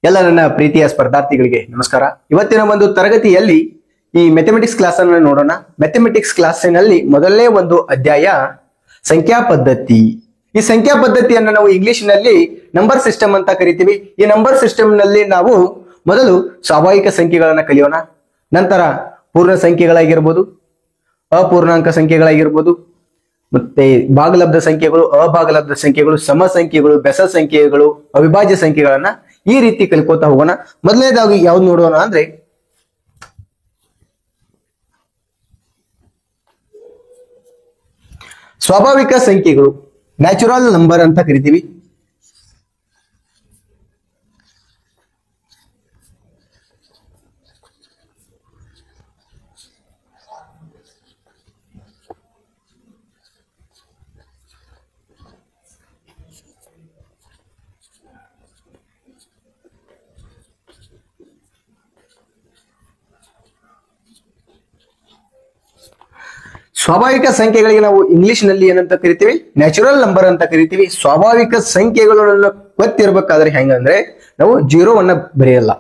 ಎಲ್ಲ ನನ್ನ ಪ್ರೀತಿಯ ಸ್ಪರ್ಧಾರ್ಥಿಗಳಿಗೆ ನಮಸ್ಕಾರ. ಇವತ್ತಿನ ಒಂದು ತರಗತಿಯಲ್ಲಿ ಈ ಮ್ಯಾಥಮೆಟಿಕ್ಸ್ ಕ್ಲಾಸ್ ಅನ್ನು ನೋಡೋಣ. ಮ್ಯಾಥಮೆಟಿಕ್ಸ್ ಕ್ಲಾಸಿನಲ್ಲಿ ಮೊದಲನೇ ಒಂದು ಅಧ್ಯಾಯ ಸಂಖ್ಯಾ ಪದ್ಧತಿ. ಈ ಸಂಖ್ಯಾ ಪದ್ಧತಿಯನ್ನು ನಾವು ಇಂಗ್ಲಿಷ್ ನಲ್ಲಿ ನಂಬರ್ ಸಿಸ್ಟಮ್ ಅಂತ ಕರಿತೀವಿ. ಈ ನಂಬರ್ ಸಿಸ್ಟಮ್ ನಲ್ಲಿ ನಾವು ಮೊದಲು ಸ್ವಾಭಾವಿಕ ಸಂಖ್ಯೆಗಳನ್ನ ಕಲಿಯೋಣ. ನಂತರ ಪೂರ್ಣ ಸಂಖ್ಯೆಗಳಾಗಿರ್ಬೋದು, ಅಪೂರ್ಣಾಂಕ ಸಂಖ್ಯೆಗಳಾಗಿರ್ಬೋದು, ಮತ್ತೆ ಭಾಗಲಬ್ಧ ಸಂಖ್ಯೆಗಳು, ಅಭಾಗಲಬ್ಧ ಸಂಖ್ಯೆಗಳು, ಸಮ ಸಂಖ್ಯೆಗಳು, ಬೆಸ ಸಂಖ್ಯೆಗಳು, ಅವಿಭಾಜ್ಯ ಸಂಖ್ಯೆಗಳನ್ನ ಈ ರೀತಿ ಕಲ್ಕೋತಾ ಹೋಗೋಣ. ಮೊದಲನೇದಾಗಿ ಯಾವ್ದು ನೋಡೋಣ ಅಂದ್ರೆ ಸ್ವಾಭಾವಿಕ ಸಂಖ್ಯೆಗಳು, ನ್ಯಾಚುರಲ್ ನಂಬರ್ ಅಂತ ಕರಿತೀವಿ. ಸ್ವಾಭಾವಿಕ ಸಂಖ್ಯೆಗಳಿಗೆ ನಾವು ಇಂಗ್ಲಿಷ್ ನಲ್ಲಿ ಏನಂತ ಕರಿತೀವಿ? ನ್ಯಾಚುರಲ್ ನಂಬರ್ ಅಂತ ಕರಿತೀವಿ. ಸ್ವಾಭಾವಿಕ ಸಂಖ್ಯೆಗಳನ್ನು ಗೊತ್ತಿರ್ಬೇಕಾದ್ರೆ ಹೆಂಗಂದ್ರೆ ನಾವು ಜೀರೋವನ್ನ ಬರೆಯಲ್ಲ.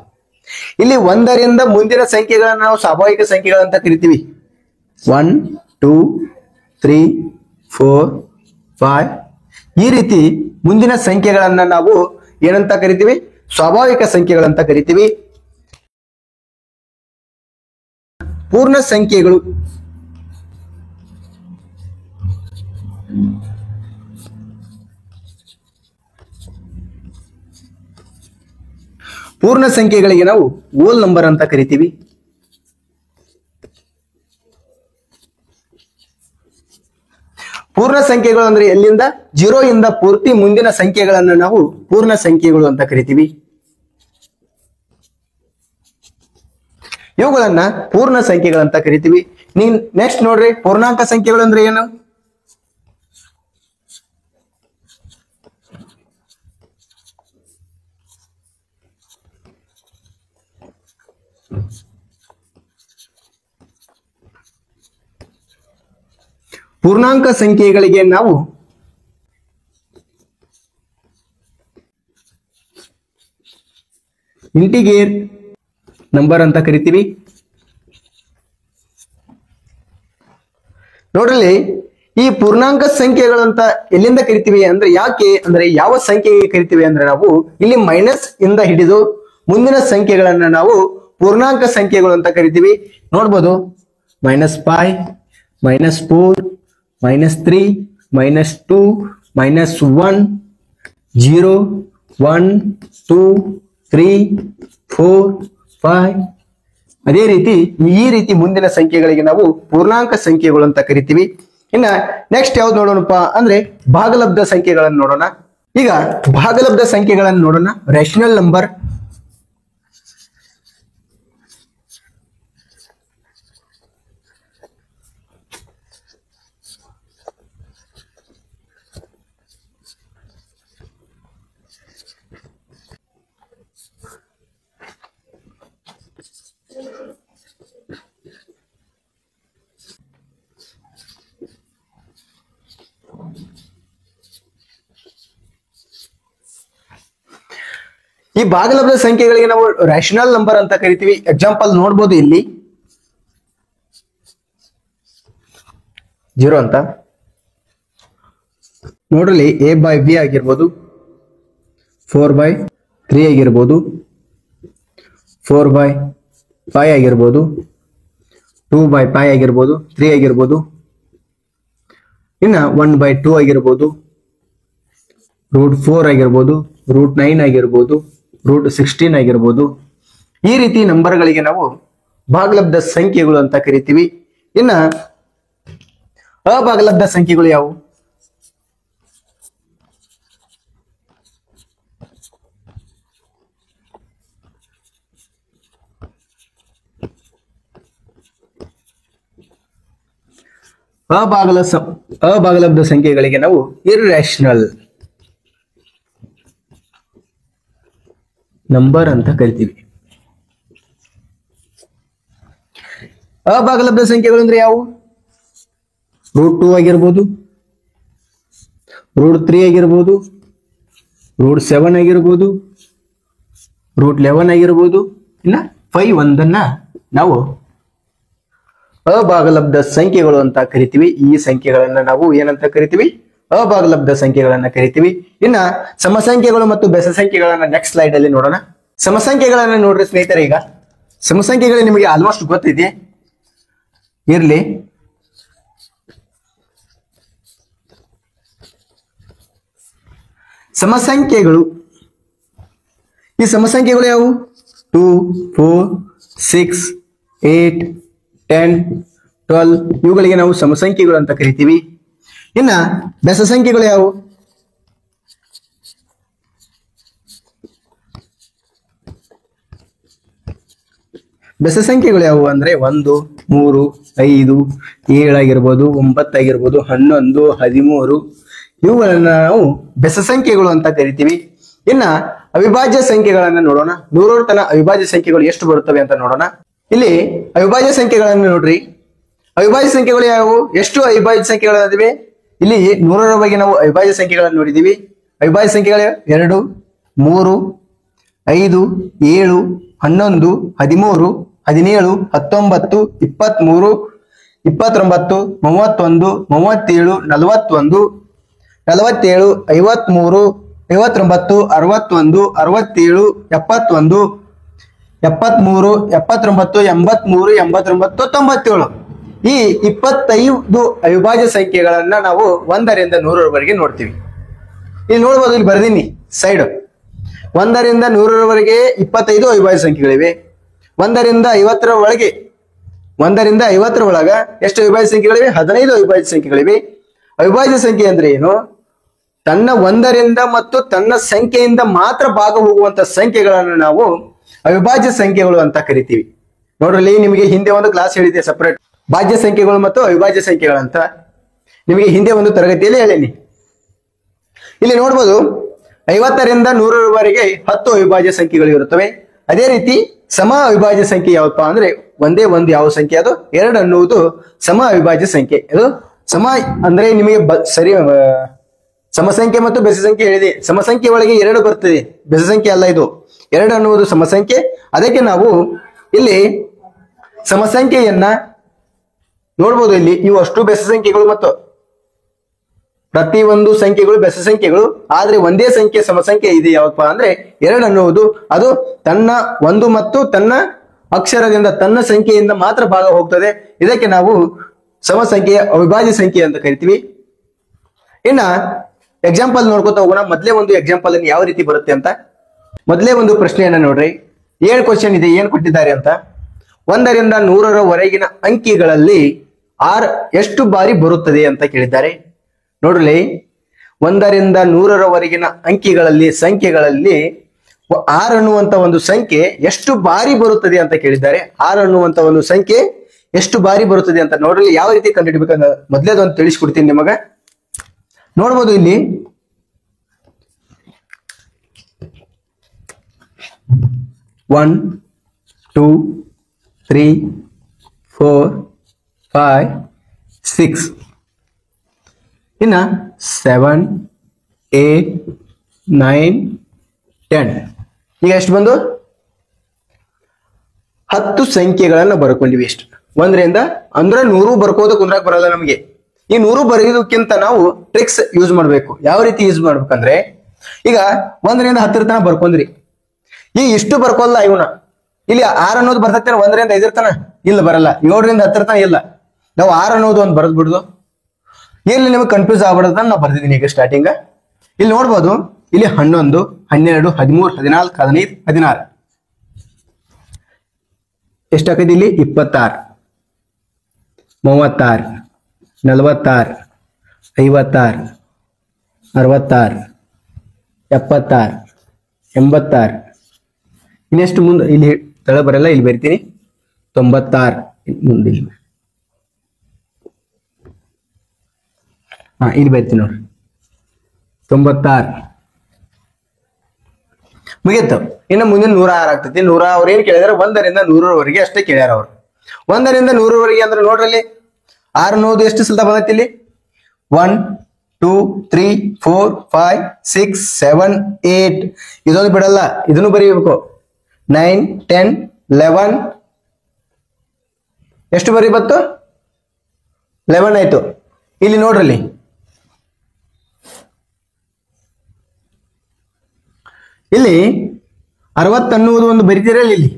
ಇಲ್ಲಿ ಒಂದರಿಂದ ಮುಂದಿನ ಸಂಖ್ಯೆಗಳನ್ನ ನಾವು ಸ್ವಾಭಾವಿಕ ಸಂಖ್ಯೆಗಳಂತ ಕರಿತೀವಿ. 1 2 3 4 5 ಈ ರೀತಿ ಮುಂದಿನ ಸಂಖ್ಯೆಗಳನ್ನ ನಾವು ಏನಂತ ಕರಿತೀವಿ? ಸ್ವಾಭಾವಿಕ ಸಂಖ್ಯೆಗಳಂತ ಕರಿತೀವಿ. ಪೂರ್ಣ ಸಂಖ್ಯೆಗಳು ಪೂರ್ಣ ಸಂಖ್ಯೆಗಳಿಗೆ ನಾವು ಹೋಲ್ ನಂಬರ್ ಅಂತ ಕರಿತೀವಿ. ಪೂರ್ಣ ಸಂಖ್ಯೆಗಳು ಅಂದ್ರೆ ಎಲ್ಲಿಂದ? 0 ಇಂದ ಪೂರ್ತಿ ಮುಂದಿನ ಸಂಖ್ಯೆಗಳನ್ನ ನಾವು ಪೂರ್ಣ ಸಂಖ್ಯೆಗಳು ಅಂತ ಕರಿತೀವಿ. ಇವುಗಳನ್ನ ಪೂರ್ಣ ಸಂಖ್ಯೆಗಳಂತ ಕರಿತೀವಿ. ನೆಕ್ಸ್ಟ್ ನೋಡ್ರಿ, ಪೂರ್ಣಾಂಕ ಸಂಖ್ಯೆಗಳು ಅಂದ್ರೆ ಏನು? ಪೂರ್ಣಾಂಕ ಸಂಖ್ಯೆಗಳಿಗೆ ನಾವು ಇಂಟಿಗೇರ್ ನಂಬರ್ ಅಂತ ಕರಿತೀವಿ. ನೋಡ್ರಲ್ಲಿ, ಈ ಪೂರ್ಣಾಂಕ ಸಂಖ್ಯೆಗಳಂತ ಎಲ್ಲಿಂದ ಕರಿತೀವಿ ಅಂದ್ರೆ, ಯಾಕೆ ಅಂದ್ರೆ ಯಾವ ಸಂಖ್ಯೆಗೆ ಕರಿತೀವಿ ಅಂದ್ರೆ ನಾವು ಇಲ್ಲಿ ಮೈನಸ್ ಇಂದ ಹಿಡಿದು ಮುಂದಿನ ಸಂಖ್ಯೆಗಳನ್ನ ನಾವು ಪೂರ್ಣಾಂಕ ಸಂಖ್ಯೆಗಳು ಅಂತ ಕರಿತೀವಿ. ನೋಡ್ಬೋದು, -5 -4 -3 -2 -1 0 1 2 3 4 5 ಅದೇ ರೀತಿ ಈ ರೀತಿ ಮುಂದಿನ ಸಂಖ್ಯೆಗಳಿಗೆ ನಾವು ಪೂರ್ಣಾಂಕ ಸಂಖ್ಯೆಗಳು ಅಂತ ಕರಿತೀವಿ. ಇನ್ನ ನೆಕ್ಸ್ಟ್ ಯಾವ್ದು ನೋಡೋಣಪ್ಪ ಅಂದ್ರೆ ಭಾಗಲಬ್ಧ ಸಂಖ್ಯೆಗಳನ್ನು ನೋಡೋಣ. ಈಗ ಭಾಗಲಬ್ಧ ಸಂಖ್ಯೆಗಳನ್ನು ನೋಡೋಣ. ರೇಷನಲ್ ನಂಬರ್, ಈ ಭಾಗಲಬ್ಧ ಸಂಖ್ಯೆಗಳಿಗೆ ನಾವು ರೇಷನಲ್ ನಂಬರ್ ಅಂತ ಕರಿತೀವಿ. ಎಕ್ಸಾಂಪಲ್ ನೋಡ್ಬೋದು, ಇಲ್ಲಿ 0 ಅಂತ ನೋಡ್ರಿ. a/b ಆಗಿರ್ಬೋದು, 4/3 ಆಗಿರ್ಬೋದು, 4/5 ಆಗಿರ್ಬೋದು, 2/5 ಆಗಿರ್ಬೋದು, 3 ಆಗಿರ್ಬೋದು, ಇನ್ನ 1/2 ಆಗಿರ್ಬೋದು, √4 ಆಗಿರ್ಬೋದು, √9 ಆಗಿರ್ಬೋದು, √16 ಆಗಿರ್ಬೋದು. ಈ ರೀತಿ ನಂಬರ್ಗಳಿಗೆ ನಾವು ಭಾಗಲಬ್ಧ ಸಂಖ್ಯೆಗಳು ಅಂತ ಕರಿತೀವಿ. ಇನ್ನ ಅಭಾಗಲಬ್ಧ ಸಂಖ್ಯೆಗಳು ಯಾವುವು? ಅಭಾಗಲಬ್ಧ ಸಂಖ್ಯೆಗಳಿಗೆ ನಾವು ಇರ್ರೇಷನಲ್ ನಂಬರ್ ಅಂತ ಕರಿತೀವಿ. ಅಭಾಗಲಬ್ಧ ಸಂಖ್ಯೆಗಳು ಅಂದ್ರೆ ಯಾವುವು? √2 ಆಗಿರ್ಬೋದು, √3 ಆಗಿರ್ಬೋದು, √7 ಆಗಿರ್ಬೋದು, √11 ಆಗಿರ್ಬೋದು. ಇನ್ನ 5 ಒಂದನ್ನ ನಾವು ಅಭಾಗಲಬ್ಧ ಸಂಖ್ಯೆಗಳು ಅಂತ ಕರಿತೀವಿ. ಈ ಸಂಖ್ಯೆಗಳನ್ನ ನಾವು ಏನಂತ ಕರಿತೀವಿ? ಅಭಾಗಲಬ್ಧ ಸಂಖ್ಯೆಗಳನ್ನ ಕರಿತೀವಿ. ಇನ್ನ ಸಮಸಂಖ್ಯೆಗಳು ಮತ್ತು ಬೆಸ ಸಂಖ್ಯೆಗಳನ್ನ ನೆಕ್ಸ್ಟ್ ಸ್ಲೈಡ್ ಅಲ್ಲಿ ನೋಡೋಣ. ಸಮಸಂಖ್ಯೆಗಳನ್ನ ನೋಡ್ರಿ ಸ್ನೇಹಿತರೆ. ಈಗ ಸಮಸಂಖ್ಯೆಗಳು ನಿಮಗೆ ಆಲ್ಮೋಸ್ಟ್ ಗೊತ್ತಿದೆ, ಇರ್ಲಿ. ಸಮಸಂಖ್ಯೆಗಳು, ಈ ಸಮಸಂಖ್ಯೆಗಳು ಯಾವುವು? 2, 4, 6, 8, 10, 12 ಇವುಗಳಿಗೆ ನಾವು ಸಮಸಂಖ್ಯೆಗಳು ಅಂತ ಕರಿತೀವಿ. ಇನ್ನ ಬೆಸ ಸಂಖ್ಯೆಗಳು ಯಾವುವು? ಬೆಸ ಸಂಖ್ಯೆಗಳು ಯಾವುವು ಅಂದ್ರೆ 1, 3, 5, 7 ಆಗಿರ್ಬೋದು, 9 ಆಗಿರ್ಬೋದು, 11, 13 ಇವುಗಳನ್ನ ನಾವು ಬೆಸ ಸಂಖ್ಯೆಗಳು ಅಂತ ಕರಿತೀವಿ. ಇನ್ನ ಅವಿಭಾಜ್ಯ ಸಂಖ್ಯೆಗಳನ್ನ ನೋಡೋಣ. 100 ತನ ಅವಿಭಾಜ್ಯ ಸಂಖ್ಯೆಗಳು ಎಷ್ಟು ಬರುತ್ತವೆ ಅಂತ ನೋಡೋಣ. ಇಲ್ಲಿ ಅವಿಭಾಜ್ಯ ಸಂಖ್ಯೆಗಳನ್ನು ನೋಡ್ರಿ. ಅವಿಭಾಜ್ಯ ಸಂಖ್ಯೆಗಳು ಯಾವುವು? ಎಷ್ಟು ಅವಿಭಾಜ್ಯ ಸಂಖ್ಯೆಗಳಿವೆ? ಇಲ್ಲಿ 100ರ ಬಗ್ಗೆ ನಾವು ಅವಿಭಾಜ್ಯ ಸಂಖ್ಯೆಗಳನ್ನು ನೋಡಿದೀವಿ. ಅವಿಭಾಜ್ಯ ಸಂಖ್ಯೆಗಳು 2, 3, 5, 7, 11, 13, 17, 19, 23, 29, 31, 37, 41, 47, 53, 59, 61, 67, 71, 73, 79, 83, 89, 97 ಈ 25 ಅವಿಭಾಜ್ಯ ಸಂಖ್ಯೆಗಳನ್ನ ನಾವು 1ರಿಂದ 100ರವರೆಗೆ ನೋಡ್ತೀವಿ. ಇಲ್ಲಿ ನೋಡ್ಬೋದು, ಇಲ್ಲಿ ಬರ್ದೀನಿ ಸೈಡ್. 1ರಿಂದ 100ರವರೆಗೆ 25 ಅವಿಭಾಜ್ಯ ಸಂಖ್ಯೆಗಳಿವೆ. 1ರಿಂದ 50ರ ಒಳಗೆ, 1ರಿಂದ 50ರ ಒಳಗ ಎಷ್ಟು ಅವಿಭಾಜ್ಯ ಸಂಖ್ಯೆಗಳಿವೆ? 15 ಅವಿಭಾಜ್ಯ ಸಂಖ್ಯೆಗಳಿವೆ. ಅವಿಭಾಜ್ಯ ಸಂಖ್ಯೆ ಅಂದ್ರೆ ಏನು? ತನ್ನ 1ರಿಂದ ಮತ್ತು ತನ್ನ ಸಂಖ್ಯೆಯಿಂದ ಮಾತ್ರ ಭಾಗ ಹೋಗುವಂತ ಸಂಖ್ಯೆಗಳನ್ನು ನಾವು ಅವಿಭಾಜ್ಯ ಸಂಖ್ಯೆಗಳು ಅಂತ ಕರಿತೀವಿ. ನೋಡ್ರಲ್ಲಿ, ನಿಮಗೆ ಹಿಂದೆ ಒಂದು ಕ್ಲಾಸ್ ಹೇಳಿದೆ ಸಪರೇಟ್, ಭಾಜ್ಯ ಸಂಖ್ಯೆಗಳು ಮತ್ತು ಅವಿಭಾಜ್ಯ ಸಂಖ್ಯೆಗಳಂತ. ನಿಮಗೆ ಹಿಂದೆ ಒಂದು ತರಗತಿಯಲ್ಲಿ ಹೇಳೀನಿ. ಇಲ್ಲಿ ನೋಡ್ಬೋದು, 50ರಿಂದ 100ರವರೆಗೆ 10 ಅವಿಭಾಜ್ಯ ಸಂಖ್ಯೆಗಳು ಇರುತ್ತವೆ. ಅದೇ ರೀತಿ ಸಮ ಅವಿಭಾಜ್ಯ ಸಂಖ್ಯೆ ಯಾವಪ್ಪ ಅಂದ್ರೆ ಒಂದೇ ಒಂದು ಯಾವ ಸಂಖ್ಯೆ? ಅದು 2 ಅನ್ನುವುದು ಸಮ ಅವಿಭಾಜ್ಯ ಸಂಖ್ಯೆ. ಅದು ಸಮ ಅಂದ್ರೆ ನಿಮಗೆ ಸರಿ ಸಮಸಂಖ್ಯೆ ಮತ್ತು ಬೆಸ ಸಂಖ್ಯೆ ಹೇಳಿದೆ. ಸಮಸಂಖ್ಯೆ ಒಳಗೆ 2 ಬರ್ತದೆ, ಬೆಸ ಸಂಖ್ಯೆ ಅಲ್ಲ ಇದು. 2 ಅನ್ನುವುದು ಸಮಸಂಖ್ಯೆ. ಅದಕ್ಕೆ ನಾವು ಇಲ್ಲಿ ಸಮಸಂಖ್ಯೆಯನ್ನ ನೋಡ್ಬೋದು. ಇಲ್ಲಿ ಇವು ಅಷ್ಟು ಬೆಸ ಸಂಖ್ಯೆಗಳು ಮತ್ತು ಪ್ರತಿಯೊಂದು ಸಂಖ್ಯೆಗಳು ಬೆಸ ಸಂಖ್ಯೆಗಳು. ಆದ್ರೆ ಒಂದೇ ಸಂಖ್ಯೆ ಸಮಸಂಖ್ಯೆ ಇದೆ, ಯಾವಪ್ಪ ಅಂದ್ರೆ 2 ಅನ್ನುವುದು ಅದು ತನ್ನ 1 ಮತ್ತು ತನ್ನ ಅಕ್ಷರದಿಂದ ತನ್ನ ಸಂಖ್ಯೆಯಿಂದ ಮಾತ್ರ ಭಾಗ ಹೋಗ್ತದೆ. ಇದಕ್ಕೆ ನಾವು ಸಮಸಂಖ್ಯೆಯ ಅವಿಭಾಜ್ಯ ಸಂಖ್ಯೆ ಅಂತ ಕರಿತೀವಿ. ಇನ್ನ ಎಕ್ಸಾಂಪಲ್ ನೋಡ್ಕೊತಾ ಹೋಗೋಣ. ಮೊದಲೇ ಒಂದು ಎಕ್ಸಾಂಪಲ್ ಅನ್ನು ಯಾವ ರೀತಿ ಬರುತ್ತೆ ಅಂತ. ಮೊದಲೇ ಒಂದು ಪ್ರಶ್ನೆಯನ್ನ ನೋಡ್ರಿ. 7 ಕ್ವಶನ್ ಇದೆ, ಏನ್ ಕೊಟ್ಟಿದ್ದಾರೆ ಅಂತ. 1ರಿಂದ 100ರವರೆಗಿನ ಅಂಕಿಗಳಲ್ಲಿ R ಎಷ್ಟು ಬಾರಿ ಬರುತ್ತದೆ ಅಂತ ಕೇಳಿದ್ದಾರೆ. ನೋಡ್ರಿ, 1ರಿಂದ 100ರವರೆಗಿನ ಅಂಕಿಗಳಲ್ಲಿ ಸಂಖ್ಯೆಗಳಲ್ಲಿ R ಅನ್ನುವಂತ ಒಂದು ಸಂಖ್ಯೆ ಎಷ್ಟು ಬಾರಿ ಬರುತ್ತದೆ ಅಂತ ಕೇಳಿದ್ದಾರೆ. R ಅನ್ನುವಂತ ಒಂದು ಸಂಖ್ಯೆ ಎಷ್ಟು ಬಾರಿ ಬರುತ್ತದೆ ಅಂತ ನೋಡ್ರಿ. ಯಾವ ರೀತಿ ಕಂಡುಹಿಡಬೇಕಂತ ಮೊದಲೇದೊಂದು ತಿಳಿಸ್ಕೊಡ್ತೀನಿ ನಿಮಗ. ನೋಡ್ಬೋದು, ಇಲ್ಲಿ 1, 2, 3, 4, 5, 6 ಇನ್ನ 7, 8, 9, 10 ಈಗ ಎಷ್ಟು ಬಂದು 10 ಸಂಖ್ಯೆಗಳನ್ನ ಬರ್ಕೊಂಡಿವಿ. ಎಷ್ಟು? 1ರಿಂದ ಅಂದ್ರೆ 100 ಬರ್ಕೋದು ಕುಂದ್ರಾಕ್ ಬರಲ್ಲ ನಮಗೆ. ಈ 100 ಬರೆಯೋದಕ್ಕಿಂತ ನಾವು ಟ್ರಿಕ್ಸ್ ಯೂಸ್ ಮಾಡ್ಬೇಕು. ಯಾವ ರೀತಿ ಯೂಸ್ ಮಾಡ್ಬೇಕಂದ್ರೆ, ಈಗ 1ರಿಂದ 10 ತನ ಬರ್ಕೊಂಡ್ರಿ, ಈ ಇಷ್ಟು ಬರ್ಕೊಲ್ಲ ಇವನ. ಇಲ್ಲಿ 6 ಅನ್ನೋದು ಬರ್ತೈತೆ 1ರಿಂದ 5 ತನ? ಇಲ್ಲ, ಬರಲ್ಲ. 7ರಿಂದ 10 ತನ ಇಲ್ಲ. ನಾವು 6 ಅನ್ನೋದು ಒಂದು ಬರೆದ್ ಬಿಡುದು. ಇಲ್ಲಿ ನಿಮಗೆ ಕನ್ಫ್ಯೂಸ್ ಆಗ್ಬಿಡೋದನ್ನ ನಾವು ಬರ್ದಿದ್ದೀನಿ ಈಗ ಸ್ಟಾರ್ಟಿಂಗ್. ಇಲ್ಲಿ ನೋಡ್ಬೋದು, ಇಲ್ಲಿ 11, 12, 13, 14, 15, 16 ಎಷ್ಟಾಕೈತಿ? ಇಲ್ಲಿ 26, 36, 46, 56, 66, 76, 86 ಇನ್ನೆಷ್ಟು ಮುಂದೆ ಇಲ್ಲಿ ತಳ ಬರಲ್ಲ, ಇಲ್ಲಿ ಬರ್ತೀನಿ 96 ಮುಂದೆ ಇಲ್ಲಿ ಬರ್ತೀನಿ ನೋಡ್ರಿ 96 ಮುಗಿತು. ಇನ್ನು ಮುಂದಿನ 106 ಆಗ್ತೈತಿ. 100 ಅವ್ರು ಏನ್ ಕೇಳಿದಾರೆ? 1ರಿಂದ 100ರವರೆಗೆ ಅಷ್ಟೇ ಕೇಳ್ಯಾರ ಅವ್ರು. 1ರಿಂದ 100ರವರೆಗೆ ಅಂದ್ರೆ ನೋಡ್ರಲ್ಲಿ 6 ಅನ್ನೋದು ಎಷ್ಟು ಸಲ ಬಂದೈತಿ? ಇಲ್ಲಿ 1, 2, 3, 4, 5, 6, 7, 8 ಇದೊಂದು ಬಿಡಲ್ಲ, ಇದನ್ನು ಬರೀಬೇಕು. 9 10 11 ಎಷ್ಟು ಬಾರಿ ಬಂತು 11 ಆಯ್ತು. ಇಲ್ಲಿ ನೋಡ್ರಲ್ಲಿ ಇಲ್ಲಿ 60 ಅನ್ನುವುದು ಒಂದು ಬರಿತೀರಲ್ಲ, ಇಲ್ಲಿ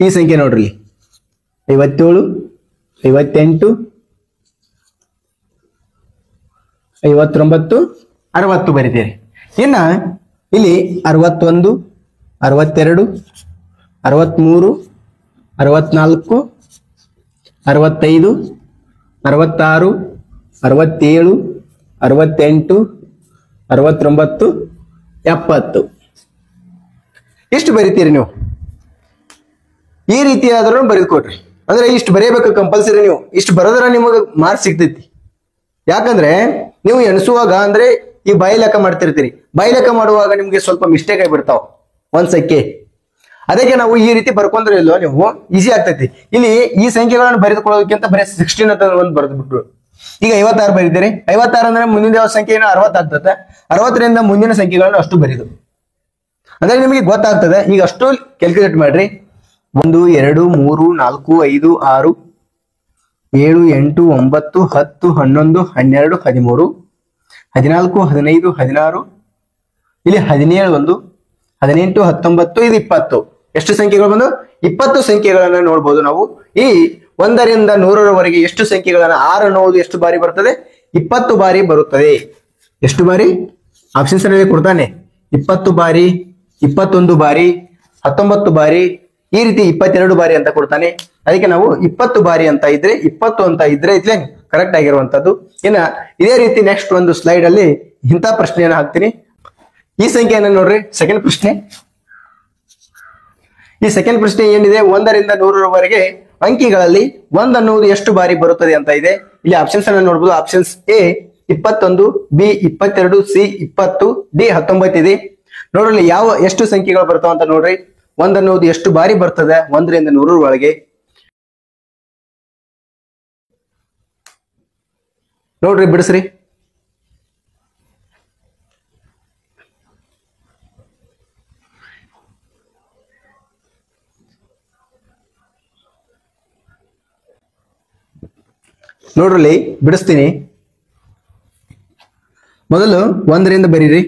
ಈ ಸಂಖ್ಯೆ ನೋಡ್ರಿ 57 58 59 60 ಬರಿತೀರಿ. ಇನ್ನ ಇಲ್ಲಿ 61 62 63 64 65 66 67 68 69 70 ಇಷ್ಟು ಬರಿತೀರಿ ನೀವು. ಈ ರೀತಿ ಆದ್ರೂ ಬರೆದುಕೊಡ್ರಿ. ಅಂದ್ರೆ ಇಷ್ಟು ಬರೆಯಬೇಕು ಕಂಪಲ್ಸರಿ. ನೀವು ಇಷ್ಟು ಬರೋದ್ರ ನಿಮಗೆ ಮಾರ್ಕ್ಸ್ ಸಿಗ್ತೈತಿ. ಯಾಕಂದ್ರೆ ನೀವು ಎಣಿಸುವಾಗ ಅಂದ್ರೆ ಈ ಬಾಯಿ ಲೆಕ್ಕ ಮಾಡ್ತಿರ್ತೀರಿ. ಬಾಯಿ ಲೆಕ್ಕ ಮಾಡುವಾಗ ನಿಮ್ಗೆ ಸ್ವಲ್ಪ ಮಿಸ್ಟೇಕ್ ಆಗಿಬಿಡ್ತಾವ ಒಂದ್ ಸಂಖ್ಯೆ. ಅದಕ್ಕೆ ನಾವು ಈ ರೀತಿ ಬರ್ಕೊಂಡ್ರೆ ಇಲ್ವೋ ನೀವು ಈಸಿ ಆಗ್ತೈತಿ. ಇಲ್ಲಿ ಈ ಸಂಖ್ಯೆಗಳನ್ನು ಬರೆದುಕೊಳ್ಳೋದಕ್ಕಿಂತ ಬರೀ 16 ಅಂತ ಒಂದು ಬರೆದು ಬಿಟ್ರು. ಈಗ 56 ಬರೀತೀರಿ. 56 ಅಂದ್ರೆ ಮುಂದಿನ ಯಾವ ಸಂಖ್ಯೆ 60 ಆಗ್ತದೆ. 60ರಿಂದ ಮುಂದಿನ ಸಂಖ್ಯೆಗಳನ್ನು ಅಷ್ಟು ಬರೀದು ಅಂದ್ರೆ ನಿಮಗೆ ಗೊತ್ತಾಗ್ತದೆ. ಈಗ ಅಷ್ಟು ಕ್ಯಾಲ್ಕುಲೇಟ್ ಮಾಡ್ರಿ. 1 2 3 4 5 6 7 8 9 10 11 12 13 14 15 16 ಇಲ್ಲಿ 17 1 18 19 ಇದು 20. ಎಷ್ಟು ಸಂಖ್ಯೆಗಳು ಬಂದು 20 ಸಂಖ್ಯೆಗಳನ್ನ ನೋಡ್ಬೋದು ನಾವು. ಈ 1 ರಿಂದ 100ರವರೆಗೆ ಎಷ್ಟು ಸಂಖ್ಯೆಗಳನ್ನ 6 ಅನ್ನೋದು ಎಷ್ಟು ಬಾರಿ ಬರ್ತದೆ 20 ಬಾರಿ ಬರುತ್ತದೆ. ಎಷ್ಟು ಬಾರಿ ಆಪ್ಷನ್ಸ್ ಅಲ್ಲಿ ಕೊಡ್ತಾನೆ. 20 ಬಾರಿ, 21 ಬಾರಿ, 19 ಬಾರಿ, ಈ ರೀತಿ 22 ಬಾರಿ ಅಂತ ಕೊಡ್ತಾನೆ. ಅದಕ್ಕೆ ನಾವು 20 ಬಾರಿ ಅಂತ ಇದ್ರೆ 20 ಅಂತ ಇದ್ರೆ ಇದ್ಲೇ ಕರೆಕ್ಟ್ ಆಗಿರುವಂತದ್ದು. ಇನ್ನ ಇದೇ ರೀತಿ ನೆಕ್ಸ್ಟ್ ಒಂದು ಸ್ಲೈಡ್ ಅಲ್ಲಿ ಇಂಥ ಪ್ರಶ್ನೆಯನ್ನು ಹಾಕ್ತೀನಿ. ಈ ಸಂಖ್ಯೆಯನ್ನು ನೋಡ್ರಿ. ಸೆಕೆಂಡ್ ಪ್ರಶ್ನೆ. ಈ ಸೆಕೆಂಡ್ ಪ್ರಶ್ನೆ ಏನಿದೆ 1 ರಿಂದ 100ರವರೆಗೆ ಅಂಕಿಗಳಲ್ಲಿ 1 ಅನ್ನುವುದು ಎಷ್ಟು ಬಾರಿ ಬರುತ್ತದೆ ಅಂತ ಇದೆ. ಇಲ್ಲಿ ಆಪ್ಷನ್ಸ್ ಅನ್ನು ನೋಡಬಹುದು. Options A 21, B 22, C 20, D 19 ಇದೆ. ನೋಡ್ರಿ ಯಾವ ಎಷ್ಟು ಸಂಖ್ಯೆಗಳು ಬರ್ತಾವ ಅಂತ ನೋಡ್ರಿ. 1 ಅನ್ನೋದು ಎಷ್ಟು ಬಾರಿ ಬರ್ತದೆ 1 ರಿಂದ 100ರೊಳಗೆ ನೋಡ್ರಿ, ಬಿಡಿಸ್ರಿ. ನೋಡ್ರಲ್ಲಿ ಬಿಡಿಸ್ತೀನಿ. ಮೊದಲು 1 ರಿಂದ ಬರೀರಿ.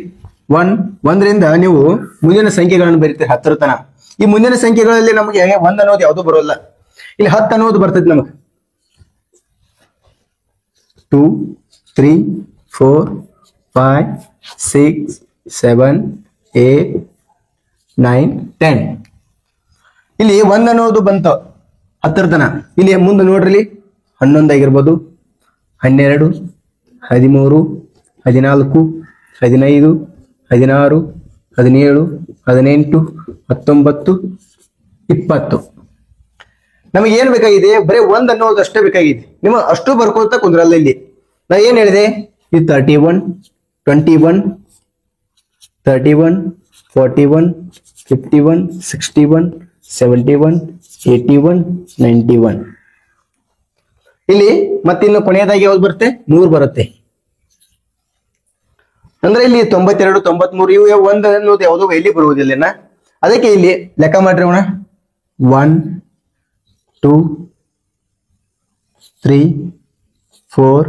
1 ರಿಂದ ನೀವು ಮುಂದಿನ ಸಂಖ್ಯೆಗಳನ್ನು ಬರೀತೀರಿ 10 ತನ. ಈ ಮುಂದಿನ ಸಂಖ್ಯೆಗಳಲ್ಲಿ ನಮಗೆ 1 ಅನ್ನೋದು ಯಾವುದು ಬರೋಲ್ಲ. ಇಲ್ಲಿ 10 ಅನ್ನೋದು ಬರ್ತೈತಿ ನಮಗೆ. 2 3 4 5 6 7 8 9 10 ಇಲ್ಲಿ 1 ಅನ್ನೋದು ಬಂತು 10 ತನ. ಇಲ್ಲಿ ಮುಂದೆ ನೋಡ್ರಿ 11 ಆಗಿರ್ಬೋದು, 12 13 14 15 16 17 18 19 20 ನಮಗೆ ಏನ್ ಬೇಕಾಗಿದೆ ಬರೀ 1 ಅನ್ನೋದು ಅಷ್ಟೇ ಬೇಕಾಗಿದೆ. ನಿಮಗೆ ಅಷ್ಟು ಬರ್ಕೋತಾ ಕುಂದ್ರಲ್ಲ. ಇಲ್ಲಿ ನಾ ಏನ್ ಹೇಳಿದೆ, ಈ 31 21 31 41 51 61 71 81 91 ಇಲ್ಲಿ ಮತ್ತಿನ್ನು ಕೊನೆಯದಾಗಿ ಯಾವ್ದು ಬರುತ್ತೆ 100 ಬರುತ್ತೆ. ಅಂದ್ರೆ ಇಲ್ಲಿ 92 93 ಇವು 1 ಅನ್ನೋದು ಯಾವುದೋ ಎಲ್ಲಿ ಬರುವುದಿಲ್ಲ. ಅದಕ್ಕೆ ಇಲ್ಲಿ ಲೆಕ್ಕ ಮಾಡ್ರಿ. 1 2 3 4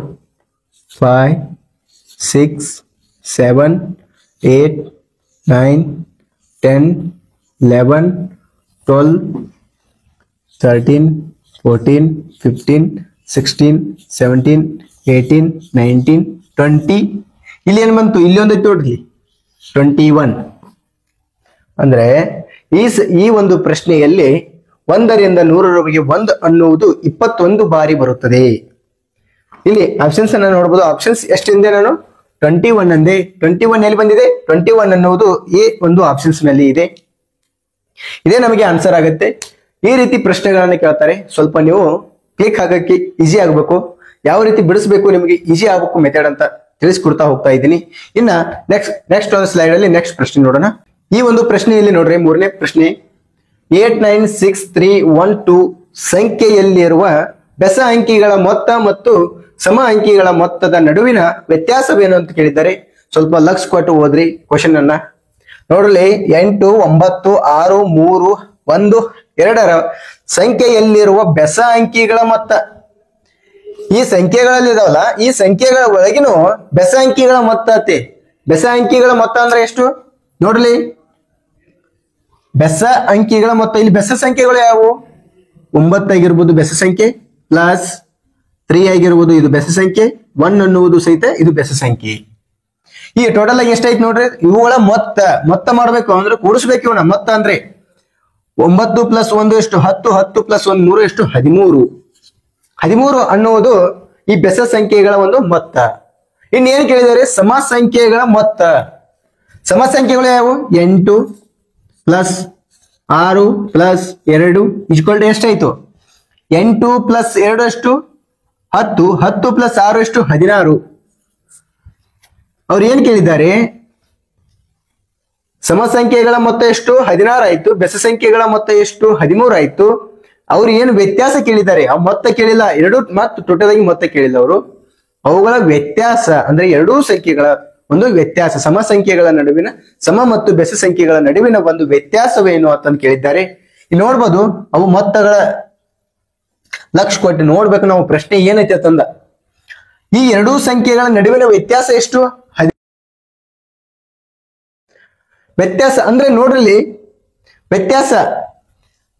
5 6 7 8 9 10 11 12 13 14 15 16 17 18 19 20 ಇಲ್ಲಿ ಏನ್ ಬಂತು, ಇಲ್ಲಿ ಒಂದೈತಿ ನೋಡ್ರಿ 21. ಅಂದ್ರೆ ಈ ಒಂದು ಪ್ರಶ್ನೆಯಲ್ಲಿ 1 ರಿಂದ 100ರವರೆಗೆ 1 ಅನ್ನುವುದು 21 ಬಾರಿ ಬರುತ್ತದೆ. ಇಲ್ಲಿ ಆಪ್ಷನ್ಸ್ ಅನ್ನ ನೋಡಬಹುದು. ಆಪ್ಷನ್ಸ್ ಎಷ್ಟಿಂದೆ ನಾನು 21 ಅಂದೆ. 21 ಎಲ್ಲಿ ಬಂದಿದೆ, 21 ಅನ್ನುವುದು ಎ ಒಂದು ಆಪ್ಷನ್ಸ್ ನಲ್ಲಿ ಇದೆ. ಇದೇ ನಮಗೆ ಆನ್ಸರ್ ಆಗುತ್ತೆ. ಈ ರೀತಿ ಪ್ರಶ್ನೆಗಳನ್ನ ಕೇಳ್ತಾರೆ. ಸ್ವಲ್ಪ ನೀವು ಕ್ಲಿಕ್ ಹಾಕಕ್ಕೆ ಈಸಿ ಆಗ್ಬೇಕು, ಯಾವ ರೀತಿ ಬಿಡಿಸ್ಬೇಕು ನಿಮಗೆ ಈಸಿ ಆಗ್ಬೇಕು ಮೆಥಡ್ ಅಂತ ತಿಳಿಸ್ಕೊಡ್ತಾ ಹೋಗ್ತಾ ಇದ್ದೀನಿ. ಇನ್ನ ನೆಕ್ಸ್ಟ್ ಒಂದು ಸ್ಲೈಡ್ ಅಲ್ಲಿ ನೆಕ್ಸ್ಟ್ ಪ್ರಶ್ನೆ ನೋಡೋಣ. ಈ ಒಂದು ಪ್ರಶ್ನೆಯಲ್ಲಿ ನೋಡ್ರಿ, 3ನೇ ಪ್ರಶ್ನೆ. 896312 ಸಂಖ್ಯೆಯಲ್ಲಿರುವ ಬೆಸ ಅಂಕಿಗಳ ಮೊತ್ತ ಮತ್ತು ಸಮ ಅಂಕಿಗಳ ಮೊತ್ತದ ನಡುವಿನ ವ್ಯತ್ಯಾಸವೇನು ಅಂತ ಕೇಳಿದ್ದಾರೆ. ಸ್ವಲ್ಪ ಲಕ್ಷ ಕೊಟ್ಟು ಓದ್ರಿ ಕ್ವಶನ್ ಅನ್ನ. ನೋಡ್ರಿ 8 9 6 3 1 2ರ ಸಂಖ್ಯೆಯಲ್ಲಿರುವ ಬೆಸ ಅಂಕಿಗಳ ಮೊತ್ತ. ಈ ಸಂಖ್ಯೆಗಳಲ್ಲಿ ಇದಾವಲ್ಲ, ಈ ಸಂಖ್ಯೆಗಳ ಒಳಗಿನೂ ಬೆಸ ಅಂಕಿಗಳ ಮೊತ್ತ ಐತಿ. ಬೆಸ ಅಂಕಿಗಳ ಮೊತ್ತ ಅಂದ್ರೆ ಎಷ್ಟು ನೋಡ್ಲಿ, ಬೆಸ ಅಂಕಿಗಳ ಮೊತ್ತ. ಇಲ್ಲಿ ಬೆಸ ಸಂಖ್ಯೆಗಳು ಯಾವುವು? 9 ಆಗಿರ್ಬೋದು ಬೆಸ ಸಂಖ್ಯೆ, ಪ್ಲಸ್ 3 ಆಗಿರ್ಬೋದು ಇದು ಬೆಸ ಸಂಖ್ಯೆ, 1 ಅನ್ನುವುದು ಸಹಿತ ಇದು ಬೆಸ ಸಂಖ್ಯೆ. ಈ ಟೋಟಲ್ ಆಗಿ ಎಷ್ಟೈತಿ ನೋಡ್ರಿ, ಇವುಗಳ ಮೊತ್ತ ಮಾಡ್ಬೇಕು ಅಂದ್ರೆ ಕೂಡಿಸ್ಬೇಕು. ಇವನ ಮೊತ್ತ ಅಂದ್ರೆ 9 + 1 ಎಷ್ಟು 10, 10 + 1 3 ಎಷ್ಟು 13. 13 ಅನ್ನುವುದು ಈ ಬೆಸ ಸಂಖ್ಯೆಗಳ ಒಂದು ಮೊತ್ತ. ಇನ್ನೇನ್ ಕೇಳಿದರೆ ಸಮ ಸಂಖ್ಯೆಗಳ ಮೊತ್ತ. ಸಮ ಸಂಖ್ಯೆಗಳು ಯಾವುವು? 8 + 6 + 2 = ಎಷ್ಟಾಯ್ತು? 8 + 2 ಎಷ್ಟು 10, 10 + 6 ಎಷ್ಟು 16. ಅವ್ರು ಏನ್ ಕೇಳಿದ್ದಾರೆ? ಸಮ ಸಂಖ್ಯೆಗಳ ಮೊತ್ತ ಎಷ್ಟು 16 ಆಯ್ತು, ಬೆಸ ಸಂಖ್ಯೆಗಳ ಮೊತ್ತ ಎಷ್ಟು 13 ಆಯ್ತು. ಅವ್ರು ಏನು ವ್ಯತ್ಯಾಸ ಕೇಳಿದ್ದಾರೆ, ಆ ಮೊತ್ತ ಕೇಳಿಲ್ಲ. ಎರಡು ಮತ್ತು ಟೋಟಲ್ ಆಗಿ ಮೊತ್ತ ಕೇಳಿಲ್ಲ ಅವರು. ಅವುಗಳ ವ್ಯತ್ಯಾಸ ಅಂದ್ರೆ ಎರಡೂ ಸಂಖ್ಯೆಗಳ ಒಂದು ವ್ಯತ್ಯಾಸ, ಸಮ ಸಂಖ್ಯೆಗಳ ನಡುವಿನ, ಸಮ ಮತ್ತು ಬೆಸ ಸಂಖ್ಯೆಗಳ ನಡುವಿನ ಒಂದು ವ್ಯತ್ಯಾಸವೇನು ಅಂತ ಕೇಳಿದ್ದಾರೆ. ಇಲ್ಲಿ ನೋಡ್ಬೋದು, ಅವು ಮೊತ್ತಗಳ ಲಕ್ಷ ಕೊಟ್ಟು ನೋಡ್ಬೇಕು ನಾವು. ಪ್ರಶ್ನೆ ಏನೈತೆ ಅಂತಂದ, ಈ ಎರಡೂ ಸಂಖ್ಯೆಗಳ ನಡುವಿನ ವ್ಯತ್ಯಾಸ ಎಷ್ಟು? ವ್ಯತ್ಯಾಸ ಅಂದ್ರೆ ನೋಡ್ರಿ, ವ್ಯತ್ಯಾಸ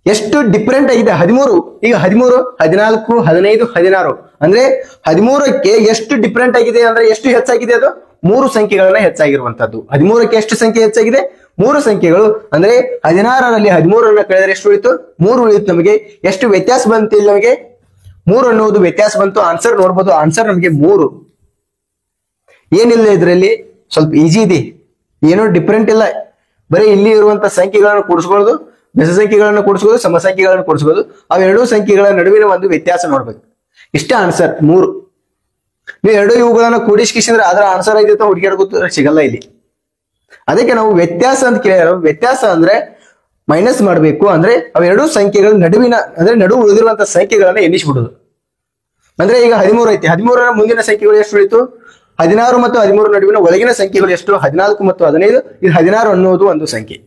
ಎಷ್ಟು ಡಿಫರೆಂಟ್ ಆಗಿದೆ. 13, ಈಗ 13, 14, 15, 16 ಅಂದ್ರೆ 13ಕ್ಕೆ ಎಷ್ಟು ಡಿಫರೆಂಟ್ ಆಗಿದೆ ಅಂದ್ರೆ ಎಷ್ಟು ಹೆಚ್ಚಾಗಿದೆ? ಅದು 3 ಸಂಖ್ಯೆಗಳನ್ನ ಹೆಚ್ಚಾಗಿರುವಂತದ್ದು. 13ಕ್ಕೆ ಎಷ್ಟು ಸಂಖ್ಯೆ ಹೆಚ್ಚಾಗಿದೆ? 3 ಸಂಖ್ಯೆಗಳು. ಅಂದ್ರೆ 16ರಲ್ಲಿ 13 ಕಳೆದರೆ ಎಷ್ಟು ಉಳಿತು? 3 ಉಳಿತು. ನಮಗೆ ಎಷ್ಟು ವ್ಯತ್ಯಾಸ ಬಂತು? ಇಲ್ಲಿ ನಮಗೆ 3 ಅನ್ನುವುದು ವ್ಯತ್ಯಾಸ ಬಂತು. ಆನ್ಸರ್ ನೋಡ್ಬೋದು, ಆನ್ಸರ್ ನಮಗೆ 3. ಏನಿಲ್ಲ ಇದರಲ್ಲಿ, ಸ್ವಲ್ಪ ಈಜಿ ಇದೆ, ಏನೋ ಡಿಫರೆಂಟ್ ಇಲ್ಲ. ಬರೀ ಇಲ್ಲಿ ಇರುವಂತ ಸಂಖ್ಯೆಗಳನ್ನು ಕೂಡಿಸ್ಕೊಳ್ಳೋದು, ಬೆಸ ಸಂಖ್ಯೆಗಳನ್ನು ಕೂಡಿಸ್ಕೊಳ್ಳೋದು, ಸಮ ಸಂಖ್ಯೆಗಳನ್ನು ಕೂಡಿಸ್ಕೊಳ್ಳೋದು, ಅವೆರಡೂ ಸಂಖ್ಯೆಗಳ ನಡುವಿನ ಒಂದು ವ್ಯತ್ಯಾಸ ನೋಡ್ಬೇಕು. ಇಷ್ಟ ಆನ್ಸರ್ 3. ನೀವು ಎರಡು ಇವುಗಳನ್ನ ಕೂಡಿಸ್ಕಿಸಿದ್ರೆ ಅದರ ಆನ್ಸರ್ ಆಗಿರ್ತ ಹುಡುಕಾಡ್ಕೊತ ಸಿಗಲ್ಲ ಇಲ್ಲಿ. ಅದಕ್ಕೆ ನಾವು ವ್ಯತ್ಯಾಸ ಅಂತ ಕೇಳಿರೋ, ವ್ಯತ್ಯಾಸ ಅಂದ್ರೆ ಮೈನಸ್ ಮಾಡಬೇಕು. ಅಂದ್ರೆ ಅವೆರಡೂ ಸಂಖ್ಯೆಗಳ ನಡುವಿನ ಅಂದ್ರೆ ನಡುವೆ ಉಳಿದಿರುವಂತಹ ಸಂಖ್ಯೆಗಳನ್ನ ಎಣಿಸ್ಬಿಡುದು. ಅಂದ್ರೆ ಈಗ 13 ಐತಿ, 13ರ ಮುಂದಿನ ಸಂಖ್ಯೆಗಳು ಎಷ್ಟು ಉಳಿತು? 16 ಮತ್ತು 13 ನಡುವಿನ ಒಳಗಿನ ಸಂಖ್ಯೆಗಳು ಎಷ್ಟು? 14 ಮತ್ತು 15. ಇದು 16 ಅನ್ನೋದು ಒಂದು ಸಂಖ್ಯೆ.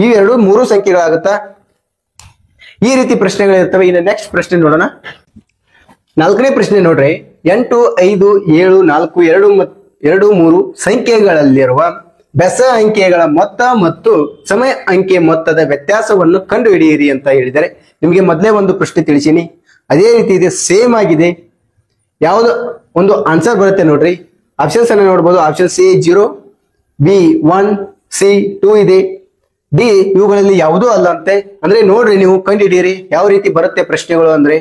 ಇವೆರಡು 3 ಸಂಖ್ಯೆಗಳಾಗುತ್ತಾ? ಈ ರೀತಿ ಪ್ರಶ್ನೆಗಳಿರ್ತವೆ. ಇನ್ನು ನೆಕ್ಸ್ಟ್ ಪ್ರಶ್ನೆ ನೋಡೋಣ. 4ನೇ ಪ್ರಶ್ನೆ ನೋಡ್ರಿ, 8, 5, 7, 4, 2 2, 3 ಸಂಖ್ಯೆಗಳಲ್ಲಿರುವ ಬೆಸ ಅಂಕೆಗಳ ಮೊತ್ತ ಮತ್ತು ಸಮ ಅಂಕೆ ಮೊತ್ತದ ವ್ಯತ್ಯಾಸವನ್ನು ಕಂಡು ಹಿಡಿಯಿರಿ ಅಂತ ಹೇಳಿದರೆ, ನಿಮಗೆ ಮೊದಲೇ ಒಂದು ಪ್ರಶ್ನೆ ತಿಳಿಸೀನಿ, ಅದೇ ರೀತಿ ಇದೆ, ಸೇಮ್ ಆಗಿದೆ. ಯಾವುದು ಒಂದು ಆನ್ಸರ್ ಬರುತ್ತೆ ನೋಡ್ರಿ. ಆಪ್ಷನ್ಸ್ ಅನ್ನ ನೋಡ್ಬೋದು. ಆಪ್ಷನ್ ಸಿ 0, ಬಿ 1, ಸಿ 2 ಇದೆ, ಡಿ ಇವುಗಳಲ್ಲಿ ಯಾವುದೂ ಅಲ್ಲ ಅಂತೆ. ಅಂದ್ರೆ ನೋಡ್ರಿ, ನೀವು ಕಂಡು ಹಿಡಿಯಿರಿ ಯಾವ ರೀತಿ ಬರುತ್ತೆ ಪ್ರಶ್ನೆಗಳು ಅಂದ್ರೆ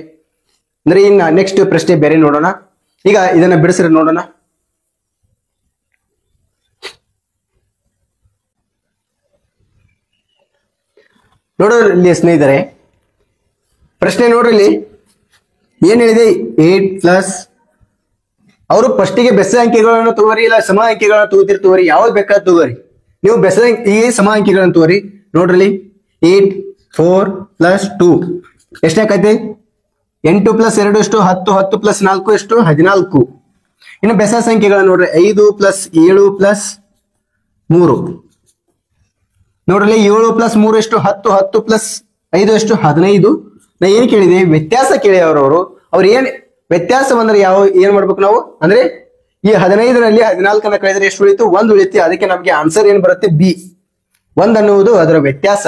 ಇನ್ನ ನೆಕ್ಸ್ಟ್ ಪ್ರಶ್ನೆ ಬೇರೆ ನೋಡೋಣ. ಈಗ ಇದನ್ನ ಬಿಡಿಸ್ರೆ ನೋಡೋಣ. ನೋಡೋರು ಇಲ್ಲಿ ಸ್ನೇಹಿತರೆ, ಪ್ರಶ್ನೆ ನೋಡ್ರಿ, ಇಲ್ಲಿ ಏನ್ ಹೇಳಿದೆ? 8+ ಅವರು ಫಸ್ಟಿಗೆ ಬೆಸ ಅಂಕೆಗಳನ್ನು ತಗೋರಿ, ಇಲ್ಲ ಸಮ ಅಂಕೆಗಳನ್ನ ತಗೋರಿ, ಯಾವ್ದು ಬೇಕಾದ್ ತಗೋರಿ. ನೀವು ಬೆಸ ಈ ಸಮ ಅಂಕೆಗಳನ್ನ ತಗೋರಿ. ನೋಡ್ರಿ 8, 4 + 2 ಎಷ್ಟಾಕೈತಿ? 8 + 2 ಎಷ್ಟು 10, 10 + 4 ಎಷ್ಟು 14. ಇನ್ನು ಬೆಸ ಸಂಖ್ಯೆಗಳನ್ನ ನೋಡ್ರಿ, 5 + 7 + 3 ನೋಡ್ರಿ, 7 + 3 ಎಷ್ಟು 10, 10 + 5 ಎಷ್ಟು 15. ನಾ ಏನ್ ಕೇಳಿದೆ? ವ್ಯತ್ಯಾಸ ಕೇಳಿ ಅವ್ರು ಏನ್ ವ್ಯತ್ಯಾಸ ಬಂದ್ರೆ ಏನ್ ಮಾಡ್ಬೇಕು ನಾವು ಅಂದ್ರೆ ಈ 15ರಲ್ಲಿ 14 ಕಳೆದ್ರೆ ಎಷ್ಟು ಉಳಿತು? 1 ಉಳಿತು. ಅದಕ್ಕೆ ನಮ್ಗೆ ಆನ್ಸರ್ ಏನ್ ಬರುತ್ತೆ? ಬಿ 1 ಅನ್ನುವುದು ಅದರ ವ್ಯತ್ಯಾಸ.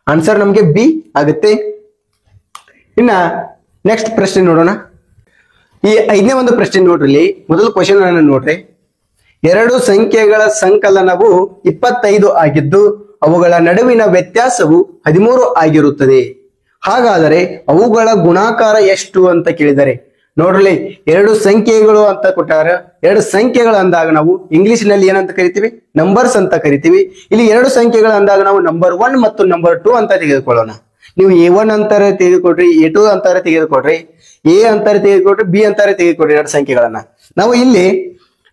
ಆನ್ಸರ್ ನಮ್ಗೆ ಬಿ ಆಗುತ್ತೆ. ಇನ್ನ ನೆಕ್ಸ್ಟ್ ಪ್ರಶ್ನೆ ನೋಡೋಣ. ಈ 5ನೇ ಒಂದು ಪ್ರಶ್ನೆ ನೋಡ್ರಿ, ಮೊದಲ ಕ್ವಶನ್ ಅನ್ನು ನೋಡ್ರಿ. ಎರಡು ಸಂಖ್ಯೆಗಳ ಸಂಕಲನವು 25 ಆಗಿದ್ದು ಅವುಗಳ ನಡುವಿನ ವ್ಯತ್ಯಾಸವು 13 ಆಗಿರುತ್ತದೆ. ಹಾಗಾದರೆ ಅವುಗಳ ಗುಣಾಕಾರ ಎಷ್ಟು ಅಂತ ಕೇಳಿದರೆ, ನೋಡ್ರಿ ಎರಡು ಸಂಖ್ಯೆಗಳು ಅಂತ ಕೊಟ್ಟಾರ. ಎರಡು ಸಂಖ್ಯೆಗಳು ಅಂದಾಗ ನಾವು ಇಂಗ್ಲಿಷ್ ನಲ್ಲಿ ಏನಂತ ಕರಿತೀವಿ? ನಂಬರ್ಸ್ ಅಂತ ಕರಿತೀವಿ. ಇಲ್ಲಿ ಎರಡು ಸಂಖ್ಯೆಗಳು ಅಂದಾಗ ನಾವು ನಂಬರ್ 1 ಮತ್ತು ನಂಬರ್ 2 ಅಂತ ತೆಗೆದುಕೊಳ್ಳೋಣ. ನೀವು A1 ಅಂತಾರೆ ತೆಗೆದುಕೊಡ್ರಿ, A2 ಅಂತಾರೆ ತೆಗೆದುಕೊಡ್ರಿ, A ಅಂತಾರೆ ತೆಗೆದುಕೊಡ್ರಿ, B ಅಂತಾರೆ ತೆಗೆದುಕೊಡ್ರಿ. ಎರಡು ಸಂಖ್ಯೆಗಳನ್ನ ನಾವು ಇಲ್ಲಿ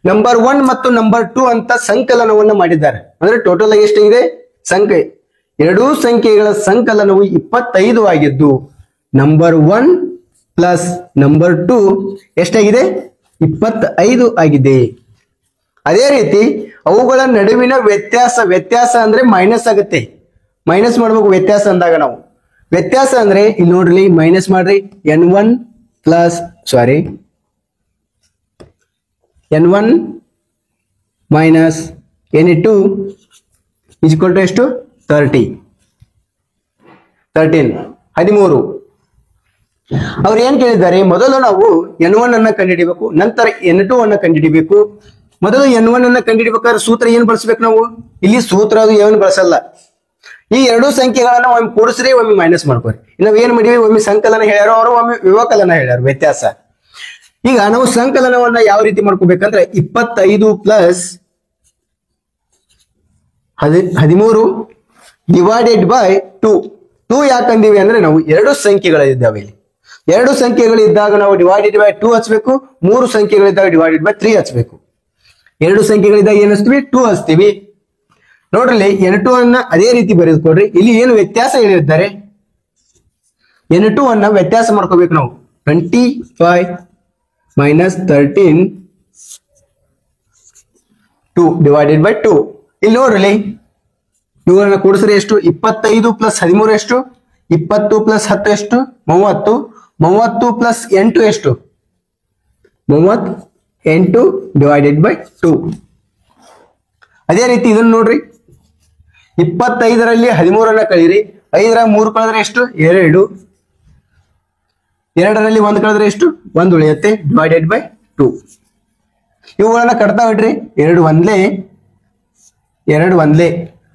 ನಂಬರ್ 1 ಮತ್ತು ನಂಬರ್ 2 ಅಂತ ಸಂಕಲನವನ್ನು ಮಾಡಿದ್ದಾರೆ. ಅಂದ್ರೆ ಟೋಟಲ್ ಆಗಿ ಎಷ್ಟಾಗಿದೆ ಸಂಖ್ಯೆ? ಎರಡೂ ಸಂಖ್ಯೆಗಳ ಸಂಕಲನವು 25 ಆಗಿದ್ದು ನಂಬರ್ 1 ಪ್ಲಸ್ ನಂಬರ್ 2 ಎಷ್ಟಾಗಿದೆ? 25 ಆಗಿದೆ. ಅದೇ ರೀತಿ ಅವುಗಳ ನಡುವಿನ ವ್ಯತ್ಯಾಸ ಅಂದ್ರೆ ಮೈನಸ್ ಆಗುತ್ತೆ. ಮೈನಸ್ ಮಾಡ್ಬೇಕು ವ್ಯತ್ಯಾಸ ಅಂದಾಗ ನಾವು. ವ್ಯತ್ಯಾಸ ಅಂದ್ರೆ ಇಲ್ಲಿ ನೋಡ್ರಿ, ಮೈನಸ್ ಮಾಡ್ರಿ, n1 minus n2 is equal to ಎಷ್ಟು 13. ಅವ್ರು ಏನ್ ಕೇಳಿದ್ದಾರೆ, ಮೊದಲು ನಾವು n1 ಅನ್ನ ಕಂಡುಹಿಡಿಬೇಕು, ನಂತರ n2 ಅನ್ನ ಕಂಡುಹಿಡಿಬೇಕು. ಮೊದಲು n1 ಅನ್ನ ಕಂಡುಹಿಡಿಬೇಕಾದ್ರೆ ಸೂತ್ರ ಏನ್ ಬಳಸ್ಬೇಕು ನಾವು? ಇಲ್ಲಿ ಸೂತ್ರ ಅದು ಏನು ಬಳಸಲ್ಲ. ಈ ಎರಡು ಸಂಖ್ಯೆಗಳನ್ನ ಒಮ್ಮೆ ಕೂಡಿಸ್ರಿ, ಒಮ್ಮೆ ಮೈನಸ್ ಮಾಡ್ಕೊರಿ. ನಾವ್ ಏನ್ ಮಾಡಿವಿ, ಒಮ್ಮೆ ಸಂಕಲನ ಹೇಳ್ಯಾರೋ, ಅವರು ಒಮ್ಮೆ ವ್ಯವಕಲನ ಹೇಳ್ಯಾರ, ವ್ಯತ್ಯಾಸ. ಈಗ ನಾವು ಸಂಕಲನವನ್ನ ಯಾವ ರೀತಿ ಮಾಡ್ಕೋಬೇಕಂದ್ರೆ 25 ಪ್ಲಸ್ 13 ಡಿವೈಡೆಡ್ ಬೈ 2 ಯಾಕಂದೀವಿ ಅಂದ್ರೆ ನಾವು ಎರಡು ಸಂಖ್ಯೆಗಳಿದ್ದಾವೆ. ಇಲ್ಲಿ ಎರಡು ಸಂಖ್ಯೆಗಳಿದ್ದಾಗ ನಾವು ಡಿವೈಡೆಡ್ ಬೈ 2 ಹಚ್ಬೇಕು, ಮೂರು ಸಂಖ್ಯೆಗಳಿದ್ದಾಗ ಡಿವೈಡೆಡ್ ಬೈ 3 ಹಚ್ಬೇಕು. ಎರಡು ಸಂಖ್ಯೆಗಳಿದ್ದಾಗ ಏನ್ ಹಚ್ತೀವಿ, 2 ಹಚ್ತೀವಿ. ನೋಡ್ರಿ, n2 ಅನ್ನ ಅದೇ ರೀತಿ ಬರೆದುಕೊಡ್ರಿ. ಇಲ್ಲಿ ಏನು ವ್ಯತ್ಯಾಸ ಹೇಳಿದ್ದಾರೆ, n2 ಅನ್ನ ವ್ಯತ್ಯಾಸ ಮಾಡ್ಕೋಬೇಕು ನಾವು. 25 ಮೈನಸ್ 13 2 ಡಿವೈಡೆಡ್ ಬೈ 2. ಇಲ್ಲಿ ನೋಡ್ರಿ, ಇವುಗಳನ್ನ ಕೂಡಿಸ್ರೆ ಎಷ್ಟು, 25 ಪ್ಲಸ್ 13 ಎಷ್ಟು, 20 ಪ್ಲಸ್ 10 ಎಷ್ಟು, 30. 30 ಪ್ಲಸ್ 8 ಎಷ್ಟು, 38 ಡಿವೈಡೆಡ್ ಬೈ 2. ಅದೇ ರೀತಿ ಇದನ್ನ ನೋಡ್ರಿ, 25ರಲ್ಲಿ 13 ಕಳೀರಿ, 5ರ 3 ಕಳೆದ್ರೆ ಎಷ್ಟು, 2. 2ರಲ್ಲಿ 1 ಕಳೆದ್ರೆ ಎಷ್ಟು, 1 ಉಳಿಯುತ್ತೆ, ಡಿವೈಡೆಡ್ ಬೈ 2. ಇವುಗಳನ್ನ ಕಟ್ತಾ ಬಿಡ್ರಿ, 2 ಒಂದ್ಲೆ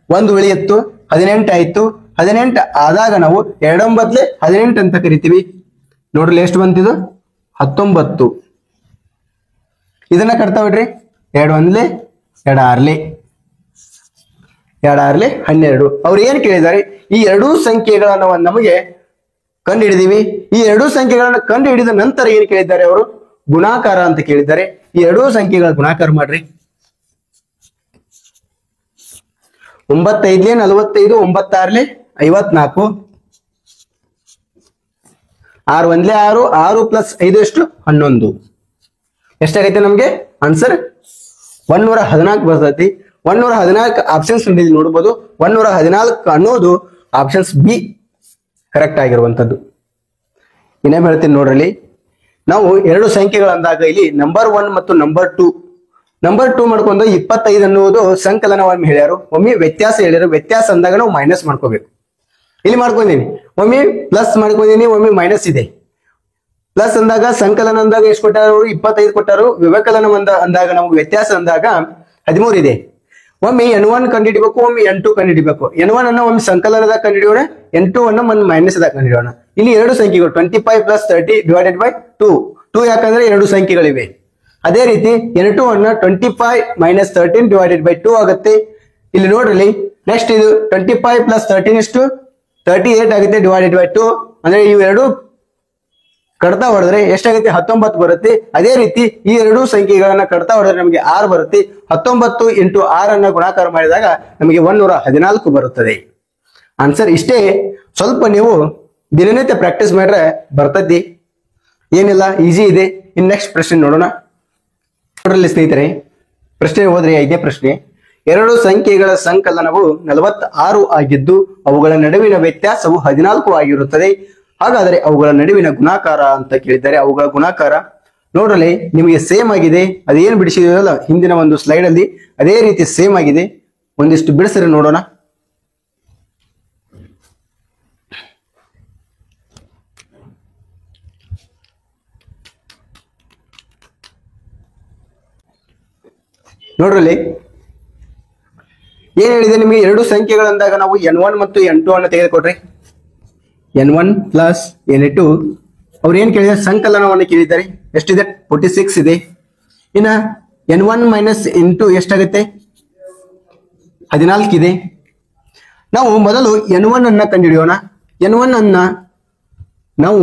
1 ಉಳಿಯತ್ತು, 18 ಆಯ್ತು. 18 ಆದಾಗ ನಾವು 2 18 ಅಂತ ಕರಿತೀವಿ. ನೋಡ್ರಿ ಎಷ್ಟು ಬಂತಿದು, 19. ಇದನ್ನ ಕಟ್ತಾ ಬಿಡ್ರಿ, 2 ಒಂದ್ಲೆ 2 ಆರ್ಲೆ 12. ಅವ್ರು ಏನ್ ಕೇಳಿದ್ದಾರೆ, ಈ ಎರಡೂ ಸಂಖ್ಯೆಗಳನ್ನ ನಮಗೆ ಕಂಡು ಹಿಡಿದಿವಿ. ಈ ಎರಡೂ ಸಂಖ್ಯೆಗಳನ್ನ ಕಂಡು ಹಿಡಿದ ನಂತರ ಏನ್ ಕೇಳಿದ್ದಾರೆ ಅವರು, ಗುಣಾಕಾರ ಅಂತ ಕೇಳಿದ್ದಾರೆ. ಈ ಎರಡೂ ಸಂಖ್ಯೆಗಳ ಗುಣಾಕಾರ ಮಾಡ್ರಿ. 9 5 45, 9 6 54, 6 1 6, 6 ಪ್ಲಸ್ 5 ಎಷ್ಟು, 11. ಎಷ್ಟಾಗೈತೆ ನಮ್ಗೆ ಆನ್ಸರ್, 114 ಬರ್ತೈತಿ. 114 ಆಪ್ಷನ್ಸ್ ನೋಡಬಹುದು. 114 ಅನ್ನೋದು ಆಪ್ಷನ್ಸ್ ಬಿ ಕರೆಕ್ಟ್ ಆಗಿರುವಂತದ್ದು. ಇನ್ನೇನು ಹೇಳ್ತೀನಿ ನೋಡ್ರಲ್ಲಿ, ನಾವು ಎರಡು ಸಂಖ್ಯೆಗಳಂದಾಗ ಇಲ್ಲಿ ನಂಬರ್ 1 ಮತ್ತು ನಂಬರ್ 2 ಮಾಡ್ಕೊಂಡು 25 ಅನ್ನುವುದು ಸಂಕಲನವನ್ನು ಹೇಳ್ಯಾರು, ಒಮ್ಮೆ ವ್ಯತ್ಯಾಸ ಹೇಳ್ಯಾರು. ವ್ಯತ್ಯಾಸ ಅಂದಾಗ ನಾವು ಮೈನಸ್ ಮಾಡ್ಕೋಬೇಕು. ಇಲ್ಲಿ ಮಾಡ್ಕೊಂಡೀನಿ, ಒಮ್ಮೆ ಪ್ಲಸ್ ಮಾಡ್ಕೊಂಡಿನಿ, ಒಮ್ಮೆ ಮೈನಸ್ ಇದೆ. ಪ್ಲಸ್ ಅಂದಾಗ ಸಂಕಲನ ಅಂದಾಗ ಎಷ್ಟು ಕೊಟ್ಟಾರು, 25 ಕೊಟ್ಟಾರು. ವ್ಯವಕಲನ ಅಂದಾಗ ನಮ್ಗೆ ವ್ಯತ್ಯಾಸ ಅಂದಾಗ 13 ಇದೆ. ಒಮ್ಮೆ n1 ಕಂಡುಹಿಡಿಬೇಕು, ಒಮ್ಮೆ n2 ಕಂಡುಹಿಡಿಬೇಕು. n1 ಅನ್ನ ಒಮ್ಮೆ ಸಂಕಲನದಾಗ ಕಂಡುಹಿಡಿಯೋಣ, n2 ಅನ್ನ ಒಂದು ಮೈನಸ್ ದಾಗ ಕಂಡುಹಿಡಿಯೋಣ. ಇಲ್ಲಿ ಎರಡು ಸಂಖ್ಯೆಗಳು 25 ಪ್ಲಸ್ 30 ಡಿವೈಡೆಡ್ ಬೈ 2 ಯಾಕಂದ್ರೆ ಎರಡು ಸಂಖ್ಯೆಗಳಿವೆ. ಅದೇ ರೀತಿ n2 ಅನ್ನ 25 ಮೈನಸ್ 13 ಡಿವೈಡೆಡ್ ಬೈ 2 ಆಗುತ್ತೆ. ಇಲ್ಲಿ ನೋಡ್ರಿ, ನೆಕ್ಸ್ಟ್ ಇದು 25 ಪ್ಲಸ್ 13 ಎಷ್ಟು, 38 ಆಗುತ್ತೆ, ಡಿವೈಡೆಡ್ ಬೈ 2. ಅಂದ್ರೆ ಇವೆರಡು ಕಡ್ತಾ ಹೊಡೆದ್ರೆ ಎಷ್ಟಾಗುತ್ತೆ, 19 ಬರುತ್ತೆ. ಅದೇ ರೀತಿ ಈ ಎರಡೂ ಸಂಖ್ಯೆಗಳನ್ನ ಕಡ್ತಾ ಹೊಡೆದ್ರೆ ನಮಗೆ 6 ಬರುತ್ತೆ. 19 ಇಂಟು 6 ಅನ್ನ ಗುಣಾಕಾರ ಮಾಡಿದಾಗ ನಮಗೆ 114 ಬರುತ್ತದೆ. ಆನ್ಸರ್ ಇಷ್ಟೇ. ಸ್ವಲ್ಪ ನೀವು ದಿನನಿತ್ಯ ಪ್ರಾಕ್ಟೀಸ್ ಮಾಡ್ರೆ ಬರ್ತೈತಿ, ಏನಿಲ್ಲ, ಈಸಿ ಇದೆ. ಇನ್ ನೆಕ್ಸ್ಟ್ ಪ್ರಶ್ನೆ ನೋಡೋಣ. ನೋಡ್ರಲ್ಲಿ ಸ್ನೇಹಿತರೆ, ಪ್ರಶ್ನೆ ಹೋದ್ರೆ ಇದೇ ಪ್ರಶ್ನೆ. ಎರಡು ಸಂಖ್ಯೆಗಳ ಸಂಕಲನವು 46 ಆಗಿದ್ದು ಅವುಗಳ ನಡುವಿನ ವ್ಯತ್ಯಾಸವು 14 ಆಗಿರುತ್ತದೆ. ಹಾಗಾದರೆ ಅವುಗಳ ನಡುವಿನ ಗುಣಾಕಾರ ಅಂತ ಕೇಳಿದ್ದಾರೆ. ಅವುಗಳ ಗುಣಾಕಾರ ನೋಡ್ರಲ್ಲಿ ನಿಮಗೆ ಸೇಮ್ ಆಗಿದೆ. ಅದೇನು ಬಿಡಿಸಿದಲ್ಲ ಹಿಂದಿನ ಒಂದು ಸ್ಲೈಡ್ ಅಲ್ಲಿ, ಅದೇ ರೀತಿ ಸೇಮ್ ಆಗಿದೆ. ಒಂದಿಷ್ಟು ಬಿಡಿಸ್ರೆ ನೋಡೋಣ. ನೋಡ್ರಲ್ಲಿ ಏನ್ ಹೇಳಿದೆ ನಿಮಗೆ, ಎರಡು ಸಂಖ್ಯೆಗಳಂದಾಗ ನಾವು n1 ಮತ್ತು n2 ಅನ್ನು ತೆಗೆದುಕೊಡ್ರಿ. n1 ಪ್ಲಸ್ n2 ಅವ್ರು ಏನ್ ಕೇಳಿದ್ದಾರೆ, ಸಂಕಲನವನ್ನು ಕೇಳಿದ್ದಾರೆ. ಎಷ್ಟಿದೆ, 46 ಇದೆ. ಇನ್ನ n1 ಮೈನಸ್ n2 ಎಷ್ಟಾಗುತ್ತೆ, 14 ಇದೆ. ನಾವು ಮೊದಲು n1 ಅನ್ನ ಕಂಡುಹಿಡಿಯೋಣ. n1 ಅನ್ನ ನಾವು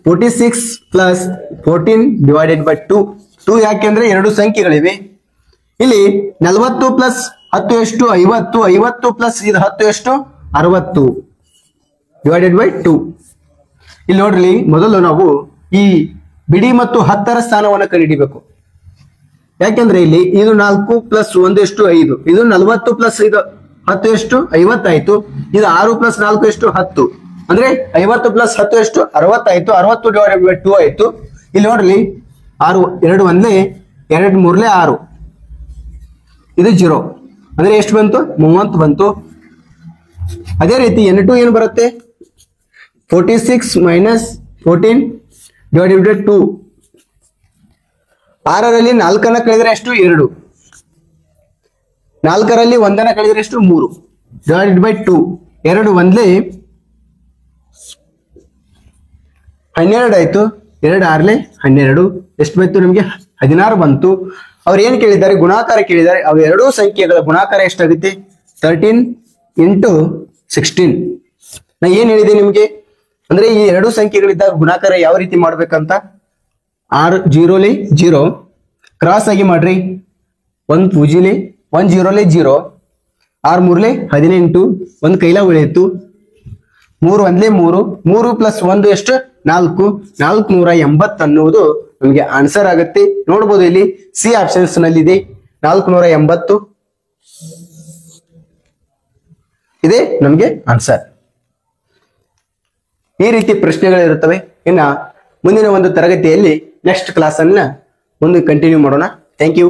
46 ಪ್ಲಸ್ 14 ಡಿವೈಡೆಡ್ ಬೈ 2 ಯಾಕೆಂದ್ರೆ ಎರಡು ಸಂಖ್ಯೆಗಳಿವೆ. ಇಲ್ಲಿ 40 ಪ್ಲಸ್ 10 ಎಷ್ಟು, 50. 50 ಪ್ಲಸ್ ಇದು 10 ಎಷ್ಟು, 60 ಡಿವೈಡೆಡ್ ಬೈ 2. ಇಲ್ಲಿ ನೋಡ್ರಿ, ಮೊದಲು ನಾವು ಈ ಬಿಡಿ ಮತ್ತು 10ರ ಸ್ಥಾನವನ್ನು ಕಂಡುಹಿಡಿಬೇಕು. ಯಾಕೆಂದ್ರೆ ಇಲ್ಲಿ ಇದು 4 ಪ್ಲಸ್ 1 ಎಷ್ಟು 5, ಇದು 40 ಪ್ಲಸ್ ಇದು 10 ಎಷ್ಟು 50 ಆಯ್ತು. ಇದು 6 ಪ್ಲಸ್ 4 ಎಷ್ಟು 10, ಅಂದ್ರೆ 50 ಪ್ಲಸ್ 10 ಎಷ್ಟು 60 ಆಯ್ತು. 60 ಡಿವೈಡೆಡ್ ಬೈ 2 ಆಯ್ತು. ಇಲ್ಲಿ ನೋಡ್ರಿ 6 2 ಒಂದ್ಲೆ 2 ಮೂರ್ಲೆ 6, ಇದು 0 ಅಂದ್ರೆ ಎಷ್ಟು ಬಂತು 30 ಬಂತು. ಅದೇ ರೀತಿ n2 ಏನು ಬರುತ್ತೆ 46 ಮೈನಸ್ 14 ಡಿವೈಡೆಡ್ ಬೈ 2. 6ರಲ್ಲಿ 4 ಕಳೆದ್ರೆ ಎಷ್ಟು 2, 4ರಲ್ಲಿ 1 ಕಳೆದ್ರೆ ಎಷ್ಟು 3 ಡಿವೈಡೆಡ್ ಬೈ 2. 2 ಒಂದ್ಲೆ 12 ಆಯ್ತು. 2 6ಲೆ 12 ಎಷ್ಟು ಬಂತು ನಮಗೆ 16 ಬಂತು. ಅವ್ರು ಏನ್ ಕೇಳಿದ್ದಾರೆ ಗುಣಾಕಾರ ಕೇಳಿದ್ದಾರೆ. ಅವು ಎರಡೂ ಸಂಖ್ಯೆಗಳ ಗುಣಾಕಾರ ಎಷ್ಟಾಗುತ್ತೆ 13 ಇಂಟು 16. ನಾ ಏನ್ ಹೇಳಿದೆ ನಿಮ್ಗೆ ಅಂದ್ರೆ ಈ ಎರಡು ಸಂಖ್ಯೆಗಳಿದ್ದಾಗ ಗುಣಾಕಾರ ಯಾವ ರೀತಿ ಮಾಡ್ಬೇಕಂತ 6 0ಲೆ 0 ಕ್ರಾಸ್ ಆಗಿ ಮಾಡ್ರಿ. 1 ಪೂಜಿಲೆ 1 0ಲೆ 0, 6 3ಲೆ 18, 1 ಕೈಲ ಉಳಿಯಿತು. 3 ಒಂದ್ಲೆ 3, 3 ಪ್ಲಸ್ 1 ಎಷ್ಟು 4, 480 ಅನ್ನುವುದು ನಮಗೆ ಆನ್ಸರ್ ಆಗುತ್ತೆ. ನೋಡ್ಬೋದು ಇಲ್ಲಿ ಸಿ ಆಪ್ಷನ್ಸ್ ನಲ್ಲಿ ಇದೆ 480 ಇದೆ ನಮಗೆ ಆನ್ಸರ್. ಈ ರೀತಿ ಪ್ರಶ್ನೆಗಳಿರುತ್ತವೆ. ಇನ್ನ ಮುಂದಿನ ಒಂದು ತರಗತಿಯಲ್ಲಿ ನೆಕ್ಸ್ಟ್ ಕ್ಲಾಸ್ ಅನ್ನ ಮುಂದೆ ಕಂಟಿನ್ಯೂ ಮಾಡೋಣ. Thank you.